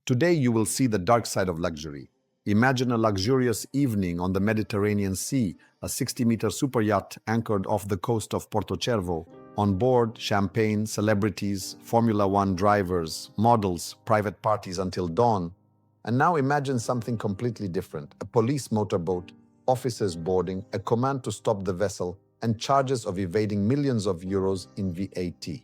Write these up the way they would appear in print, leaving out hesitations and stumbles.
Today you will see the dark side of luxury. Imagine a luxurious evening on the Mediterranean Sea, a 60-meter super yacht anchored off the coast of Portocervo. On board, champagne, celebrities, Formula One drivers, models, private parties until dawn. And now imagine something completely different. A police motorboat, officers boarding, a command to stop the vessel, and charges of evading millions of euros in VAT.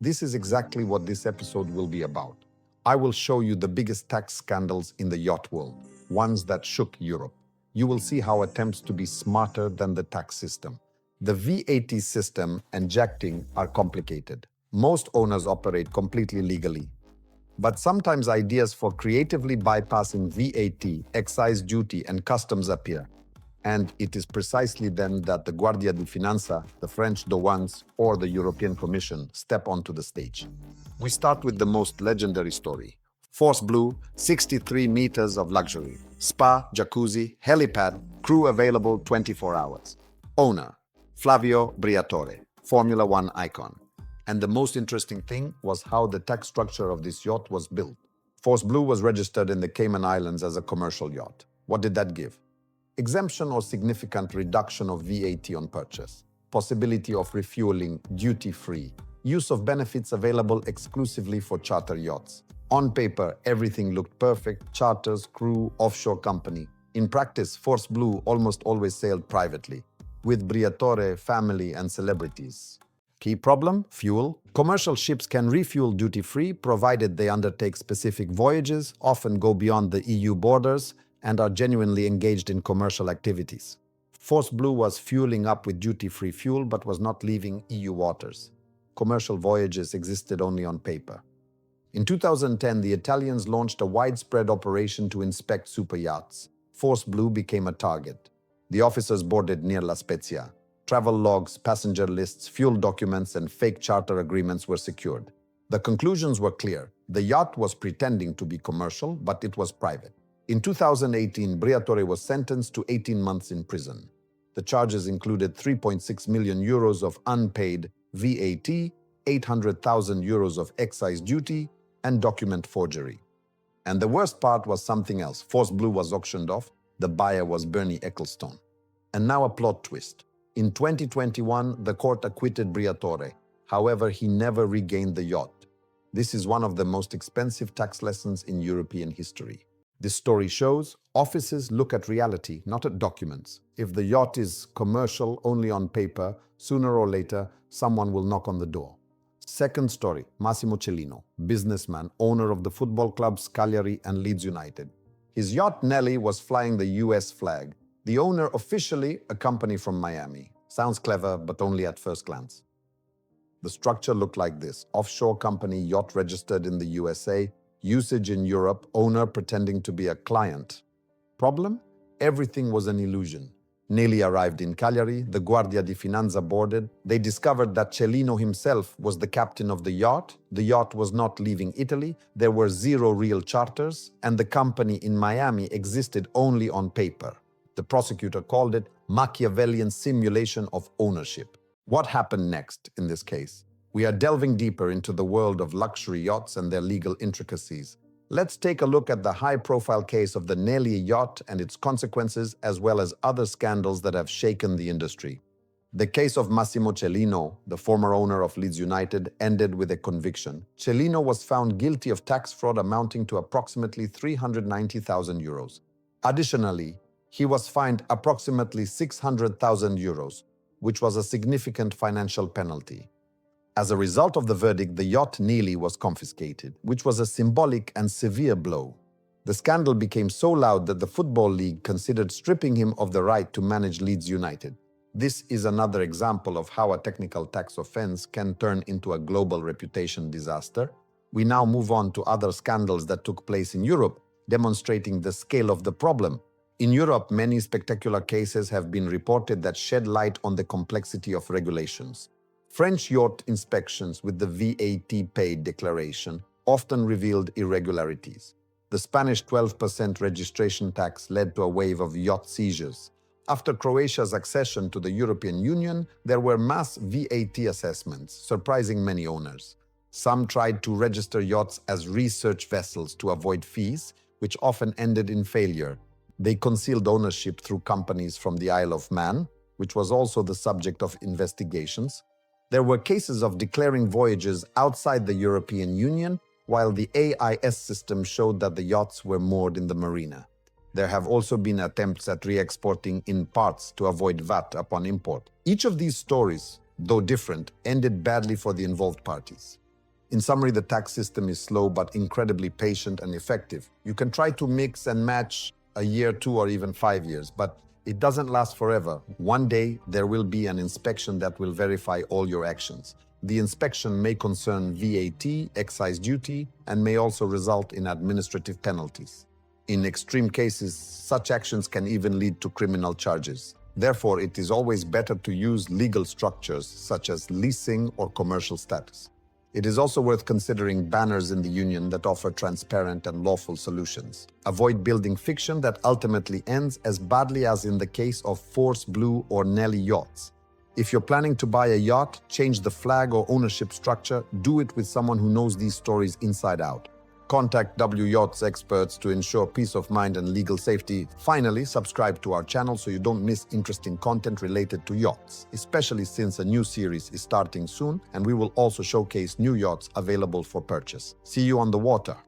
This is exactly what this episode will be about. I will show you the biggest tax scandals in the yacht world, ones that shook Europe. You will see how attempts to be smarter than the tax system. The VAT system and yachting are complicated. Most owners operate completely legally. But sometimes ideas for creatively bypassing VAT, excise duty, and customs appear. And it is precisely then that the Guardia di Finanza, the French douanes, or the European Commission step onto the stage. We start with the most legendary story. Force Blue, 63 meters of luxury. Spa, jacuzzi, helipad, crew available 24 hours. Owner, Flavio Briatore, Formula One icon. And the most interesting thing was how the tax structure of this yacht was built. Force Blue was registered in the Cayman Islands as a commercial yacht. What did that give? Exemption or significant reduction of VAT on purchase. Possibility of refueling duty-free. Use of benefits available exclusively for charter yachts. On paper, everything looked perfect: charters, crew, offshore company. In practice, Force Blue almost always sailed privately, with Briatore, family, and celebrities. Key problem? Fuel. Commercial ships can refuel duty-free provided they undertake specific voyages, often go beyond the EU borders, and are genuinely engaged in commercial activities. Force Blue was fueling up with duty-free fuel but was not leaving EU waters. Commercial voyages existed only on paper. In 2010, the Italians launched a widespread operation to inspect super yachts. Force Blue became a target. The officers boarded near La Spezia. Travel logs, passenger lists, fuel documents, and fake charter agreements were secured. The conclusions were clear. The yacht was pretending to be commercial, but it was private. In 2018, Briatore was sentenced to 18 months in prison. The charges included 3.6 million euros of unpaid VAT, 800,000 euros of excise duty, and document forgery. And the worst part was something else. Force Blue was auctioned off. The buyer was Bernie Ecclestone. And now a plot twist. In 2021, the court acquitted Briatore. However, he never regained the yacht. This is one of the most expensive tax lessons in European history. This story shows officers look at reality, not at documents. If the yacht is commercial only on paper, sooner or later, someone will knock on the door. Second story, Massimo Cellino, businessman, owner of the football clubs Cagliari and Leeds United. His yacht Nelly was flying the US flag. The owner officially a company from Miami. Sounds clever, but only at first glance. The structure looked like this: offshore company, yacht registered in the USA, usage in Europe, owner pretending to be a client. Problem? Everything was an illusion. Nelly arrived in Cagliari, the Guardia di Finanza boarded. They discovered that Cellino himself was the captain of the yacht was not leaving Italy, there were 0 real charters, and the company in Miami existed only on paper. The prosecutor called it Machiavellian simulation of ownership. What happened next in this case? We are delving deeper into the world of luxury yachts and their legal intricacies. Let's take a look at the high-profile case of the Nelly yacht and its consequences, as well as other scandals that have shaken the industry. The case of Massimo Cellino, the former owner of Leeds United, ended with a conviction. Cellino was found guilty of tax fraud amounting to approximately 390,000 euros. Additionally, he was fined approximately 600,000 euros, which was a significant financial penalty. As a result of the verdict, the yacht Nelly was confiscated, which was a symbolic and severe blow. The scandal became so loud that the Football League considered stripping him of the right to manage Leeds United. This is another example of how a technical tax offense can turn into a global reputation disaster. We now move on to other scandals that took place in Europe, demonstrating the scale of the problem. In Europe, many spectacular cases have been reported that shed light on the complexity of regulations. French yacht inspections with the VAT paid declaration often revealed irregularities. The Spanish 12% registration tax led to a wave of yacht seizures. After Croatia's accession to the European Union, there were mass VAT assessments, surprising many owners. Some tried to register yachts as research vessels to avoid fees, which often ended in failure. They concealed ownership through companies from the Isle of Man, which was also the subject of investigations. There were cases of declaring voyages outside the European Union, while the AIS system showed that the yachts were moored in the marina. There have also been attempts at re-exporting in parts to avoid VAT upon import. Each of these stories, though different, ended badly for the involved parties. In summary, the tax system is slow but incredibly patient and effective. You can try to mix and match a year, 2, or even 5 years, but it doesn't last forever. One day, there will be an inspection that will verify all your actions. The inspection may concern VAT, excise duty, and may also result in administrative penalties. In extreme cases, such actions can even lead to criminal charges. Therefore, it is always better to use legal structures such as leasing or commercial status. It is also worth considering banners in the Union that offer transparent and lawful solutions. Avoid building fiction that ultimately ends as badly as in the case of Force Blue or Nelly yachts. If you're planning to buy a yacht, change the flag or ownership structure, do it with someone who knows these stories inside out. Contact Yachts experts to ensure peace of mind and legal safety. Finally, subscribe to our channel so you don't miss interesting content related to yachts, especially since a new series is starting soon and we will also showcase new yachts available for purchase. See you on the water.